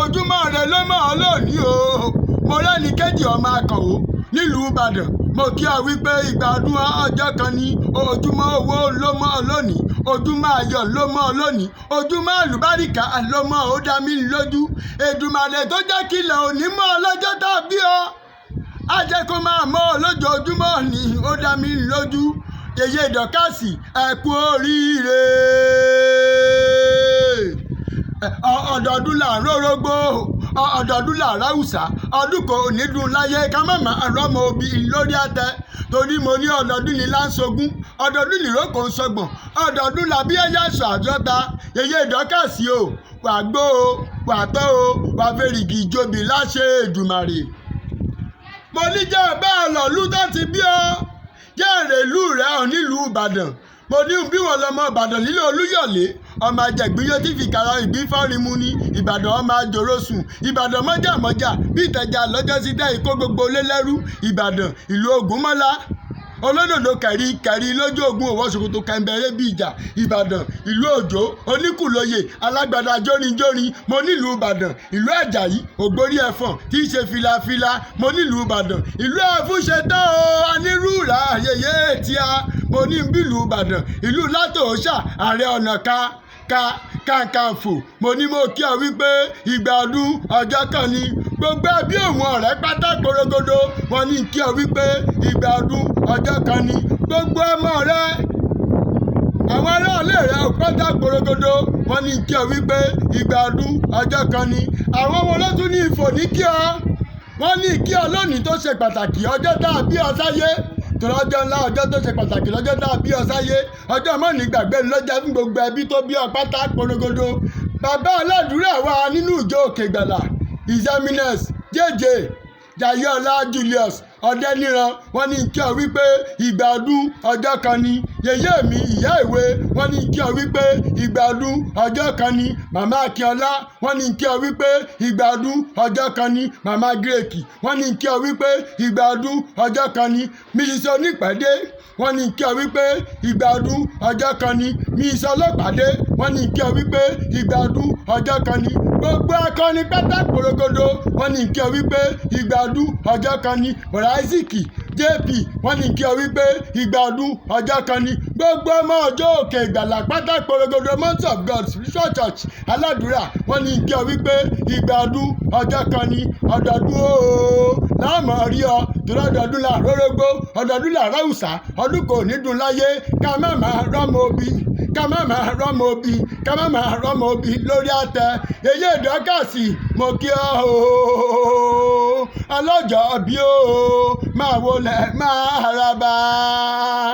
ojúmọ́ rẹ ló mọ́ ọ lónìí o mo rẹ́ni kejì ọmọ akànwó nílùú Ìbàdàn mo kí ọ wípé ìgbà ọdún ọjọ́ kan ní ojúmọ́ owó ló mọ́ ọ lónìí ojúmọ́ ayọ̀ ló mọ́ ọ lónìí ojúmọ́ àlùbáríkà ló mọ́ ọ dá mi lójú Èdùmàrè tó jẹ́ kílẹ̀ òní mọ́ ọ lọ́jọ́ tá a bí ọ á jẹ́ kó máa mọ́ ọ lójoojúmọ́ ni ó dá mi lójú Yèyé Dọ́kàsì ẹ kú oríire ọdọọdún là ń rórógbó ọdọọdún là ń ráwùsà ọdún kò ní dùn láyé ká má má rọmọ òbí lórí àtẹ torí mo ní ọdọọdún ní láǹṣogún ọdọọdún ní ìrókò ń sọgbọ̀n ọdọọdún làbí ẹyà ẹsọ àjọta Yèyé Dọ́kàsì o wà gbó o wà tọ́ o wà fèrègì ìjòbí láṣẹ Èdùmàrè mo ní jẹ́ bẹ́ẹ̀ lọ́lú tó ti bí ọ jẹ́ èrèlú rẹ̀ ọ nílùú Ìbàdàn mo ní bí wọn lọmọ Ìbàdàn nílé Olúyọ̀lé ọmọ ajẹgbíyó tí fìkàrà ìgbín fọ́ọ̀rìmù ní Ìbàdàn ọmọ àjòròsùn Ìbàdàn mọ́jàmọ́jà bí ìtẹ̀jà lọ́jọ́ sí dẹ́ ìkó gbogbo lélẹ́rú Ìbàdàn ìlú Ògúnmọ́lá olódòdó kẹ̀rí lójú ogun òwò ṣòkòtò kẹ̀mbẹ̀rẹ̀ bí ìjà Ìbàdàn ìlú Òjó oníkùlóyè alágbádá jórinjórin mo nílùú Ìbàdàn ìlú Àjàyí ògbórí ẹ̀fọ̀n tí í ṣe filafila mo nílùú Ìbàdàn ìlú ẹ̀fúnṣetán o anírúurà yèyé tíá mo ní bílùú Ìbàdàn ìlú látòóṣà Ààrẹ Ọ̀nà Kakanfò mo ní mo kí ọ wípé ìgbà ọdún ọjọ́ kan ni gbogbo ẹbí òun ọ̀rẹ́ pátá porogodo wọn ní kí ọ wípé ìgbà ọdún ọjọ́ kan ni gbogbo ọmọ rẹ àwọn aráàlú rẹ pátá porogodo wọn ní kí ọ wípé ìgbà ọdún ọjọ́ kan ni àwọn ọmọ ọlọ́tún ní ìfò ní kí ọ wọn ní kí ọ lónìí tó ṣe pàtàkì ọjọ́ tá a bí ọ sáyé torí ọjọ́ ńlá ọjọ́ tó ṣe pàtàkì lọ́jọ́ tá a bí ọ sáyé ọjọ́ mọ́ni gbàgbé lọ́jọ́ fún gbogbo ẹbí tó bí ọ pátá porogodo bàbá aládùúrà wa nínú ìjọ Òkè Ìgbàlà His Eminence J.J. Jayéọlá Julius Ọdẹniran wọn ní kí ọ wípé ìgbà ọdún ọjọ́ kan ni yèyé mi ìyá ìwé wọn ní kí ọ wípé ìgbà ọdún ọjọ́ kan ni màmá Akínọlá wọn ní kí ọ wípé ìgbà ọdún ọjọ́ kan ni màmá Gírèkì wọn ní kí ọ wípé ìgbà ọdún ọjọ́ kan ni Mrs. Onípẹ̀dé wọn ní kí ọ wípé ìgbà ọdún ọjọ́ kan ni Mrs. Ọlọ́pàdé wọn ní kí ọ wípé ìgbà ọdún ọjọ́ kan ni gbogbo akọni pátá porogodo wọn ní kí ọ wípé ìgbà ọdún ọjọ́ kan ni Isaac JP wọn ní kí ọ wípé ìgbà ọdún ọjọ́ kan ni gbogbo ọmọ ọjọ́ Òkè Ìgbàlà pátá porogodo Mount of God Spiritual Church aládùúrà wọn ní kí ọ wípé ìgbà ọdún ọjọ́ kan ni ọdọọdún ooo láàmú rí ọ torí ọdọọdún là rórógbó ọdọọdún là ráwùsà ọdún kò ní dùn láyé ká má máa rọ́mọ obì ká má máa rọ́mọ obì ká má máa rọ́mọ obì lórí àtẹ Yèyé Dọ́kàsì mo kí ọ ooo ọlọ́jọ́ bí o máa wọlé máa raba.